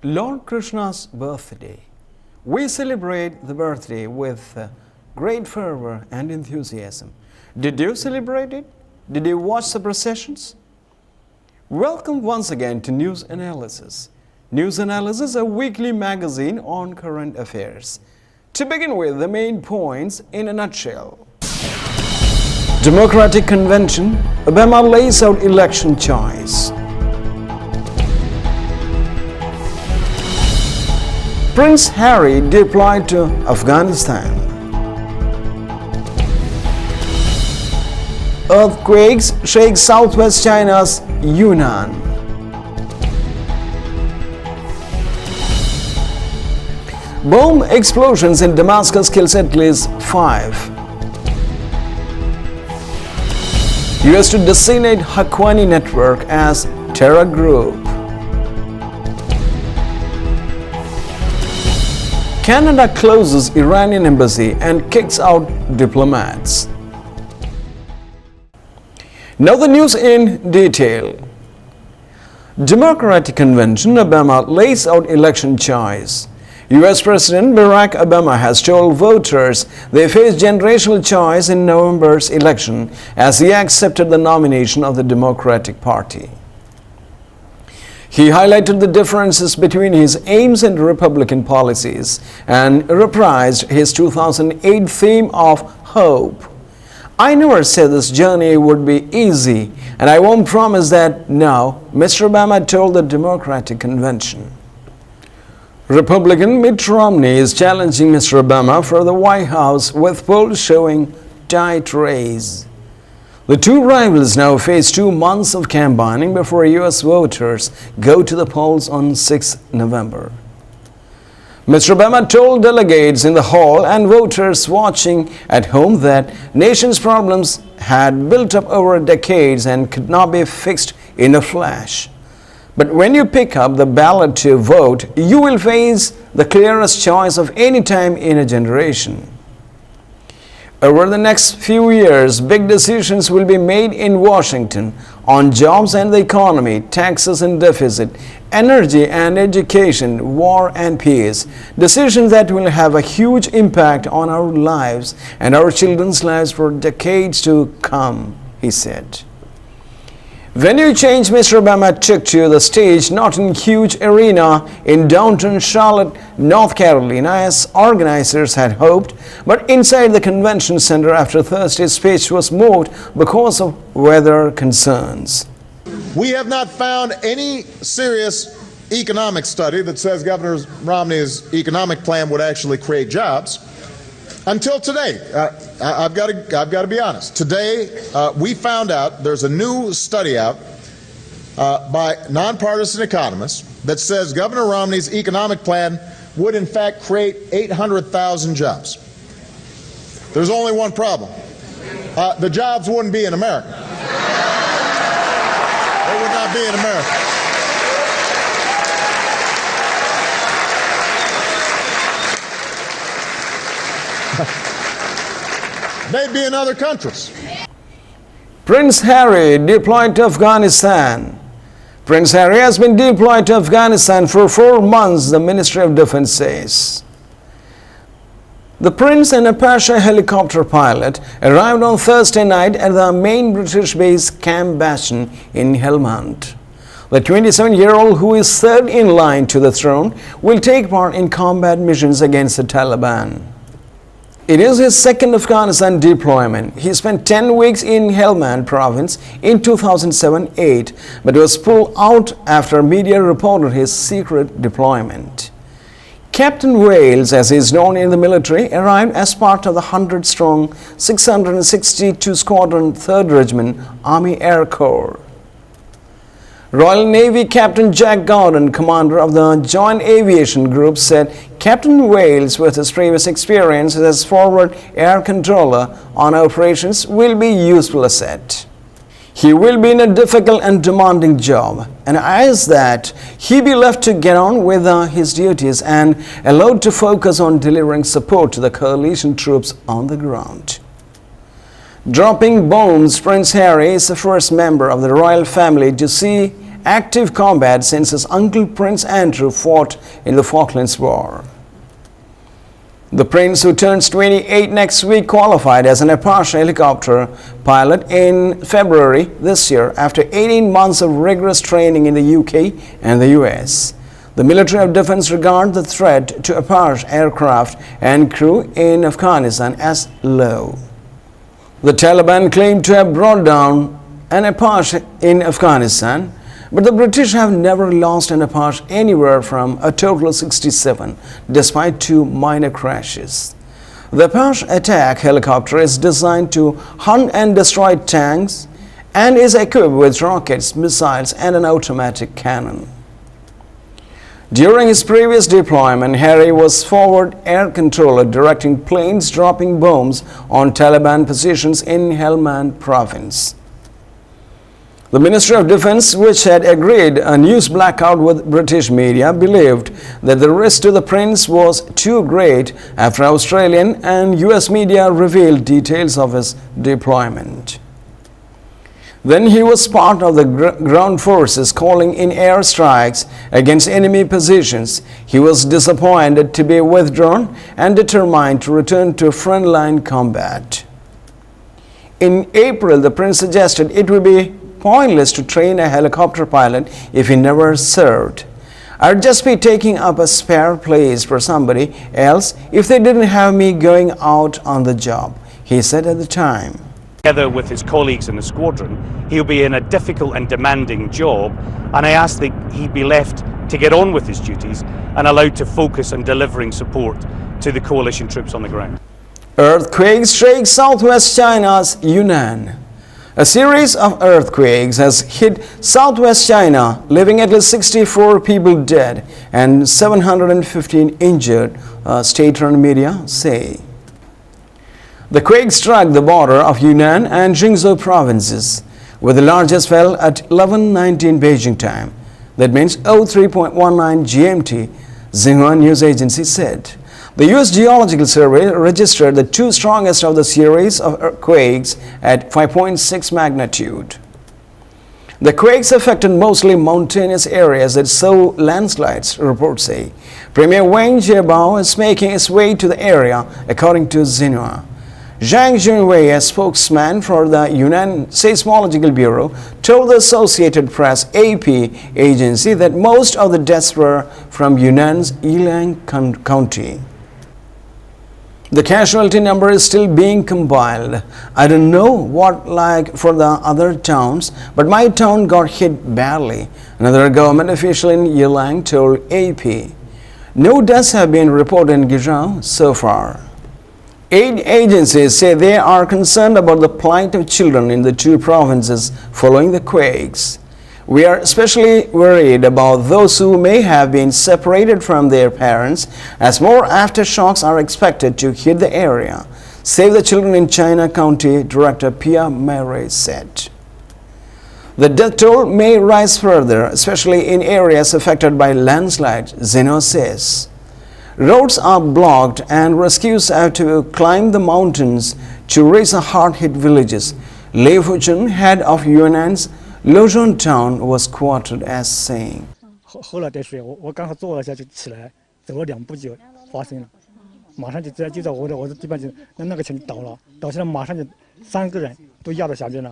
Lord Krishna's birthday. We celebrate the birthday with great fervor and enthusiasm. Did you celebrate it? Did you watch the processions? Welcome once again to News Analysis. News Analysis, a weekly magazine on current affairs. To begin with, the main points in a nutshell. Democratic Convention, Obama lays out election choice. Prince Harry deployed to Afghanistan. Earthquakes shake southwest China's Yunnan. Bomb explosions in Damascus kills at least 5. US to designate Haqqani network as terror group. Canada closes Iranian embassy and kicks out diplomats. Now the news in detail. Democratic Convention, Obama lays out election choice. US President Barack Obama has told voters they face generational choice in November's election as he accepted the nomination of the Democratic Party. He highlighted the differences between his aims and Republican policies and reprised his 2008 theme of hope. I never said this journey would be easy, and I won't promise that now, Mr. Obama told the Democratic Convention. Republican Mitt Romney is challenging Mr. Obama for the White House with polls showing tight race. The two rivals now face 2 months of campaigning before US voters go to the polls on 6 November. Mr. Obama told delegates in the hall and voters watching at home that nation's problems had built up over decades and could not be fixed in a flash. But when you pick up the ballot to vote, you will face the clearest choice of any time in a generation. Over the next few years, big decisions will be made in Washington on jobs and the economy, taxes and deficit, energy and education, war and peace. Decisions that will have a huge impact on our lives and our children's lives for decades to come, he said. Venue change Mr. Obama took to the stage not in huge arena in downtown Charlotte, North Carolina, as organizers had hoped, but inside the convention center after Thursday's speech was moved because of weather concerns. We have not found any serious economic study that says Governor Romney's economic plan would actually create jobs. Until today, I've got to be honest. Today, we found out there's a new study out by nonpartisan economists that says Governor Romney's economic plan would in fact create 800,000 jobs. There's only one problem. The jobs wouldn't be in America. They would not be in America. They'd be in other countries. Prince Harry deployed to Afghanistan. Prince Harry has been deployed to Afghanistan for 4 months, the Ministry of Defense says. The Prince and a Pasha helicopter pilot arrived on Thursday night at the main British base Camp Bastion in Helmand. The 27-year-old, who is third in line to the throne, will take part in combat missions against the Taliban. It is his second Afghanistan deployment. He spent 10 weeks in Helmand province in 2007-8, but was pulled out after media reported his secret deployment. Captain Wales, as he is known in the military, arrived as part of the 100-strong 662 Squadron 3rd Regiment Army Air Corps. Royal Navy Captain Jack Gordon, commander of the Joint Aviation Group, said Captain Wales, with his previous experience as forward air controller on operations, will be a useful asset. He will be in a difficult and demanding job, and as that, he be left to get on with his duties and allowed to focus on delivering support to the coalition troops on the ground. Dropping bombs, Prince Harry is the first member of the royal family to see active combat since his uncle Prince Andrew fought in the Falklands War. The prince, who turns 28 next week, qualified as an Apache helicopter pilot in February this year after 18 months of rigorous training in the UK and the US. The military of defense regard the threat to Apache aircraft and crew in Afghanistan as low. The Taliban claimed to have brought down an Apache in Afghanistan, but the British have never lost an Apache anywhere from a total of 67, despite 2 minor crashes. The Apache attack helicopter is designed to hunt and destroy tanks and is equipped with rockets, missiles, and an automatic cannon. During his previous deployment, Harry was forward air controller directing planes dropping bombs on Taliban positions in Helmand province. The Ministry of Defense, which had agreed a news blackout with British media, believed that the risk to the prince was too great after Australian and US media revealed details of his deployment. Then he was part of the ground forces calling in air strikes against enemy positions. He was disappointed to be withdrawn and determined to return to frontline combat. In April, the prince suggested it would be pointless to train a helicopter pilot if he never served. I'd just be taking up a spare place for somebody else if they didn't have me going out on the job, he said at the time. Together with his colleagues in the squadron, he'll be in a difficult and demanding job, and I ask that he be left to get on with his duties and allowed to focus on delivering support to the coalition troops on the ground. Earthquakes shake southwest China's Yunnan. A series of earthquakes has hit southwest China, leaving at least 64 people dead and 715 injured, state-run media say. The quake struck the border of Yunnan and Jingzhou provinces, where the largest fell at 11:19 Beijing time. That means 03:19 GMT, Xinhua news agency said. The U.S. Geological Survey registered the 2 strongest of the series of quakes at 5.6 magnitude. The quakes affected mostly mountainous areas that saw landslides, reports say. Premier Wang Jiabao is making his way to the area, according to Xinhua. Zhang Junwei, a spokesman for the Yunnan Seismological Bureau, told the Associated Press AP agency that most of the deaths were from Yunnan's Yilan County. The casualty number is still being compiled. I don't know what like for the other towns, but my town got hit badly, another government official in Yilan told AP. No deaths have been reported in Guizhou so far. Aid agencies say they are concerned about the plight of children in the 2 provinces following the quakes. We are especially worried about those who may have been separated from their parents, as more aftershocks are expected to hit the area, Save the Children in China County Director Pia Mare said. The death toll may rise further, especially in areas affected by landslides, Zeno says. Roads are blocked and rescues have to climb the mountains to reach the hard-hit villages. Lei Fuchun, head of Yunnan's Lozhong town, was quoted as saying. 后来的水，我刚好坐了下就起来，走了2步就发生了，马上就在我的地板就那个墙倒了，倒下来马上就3个人都压到下边了。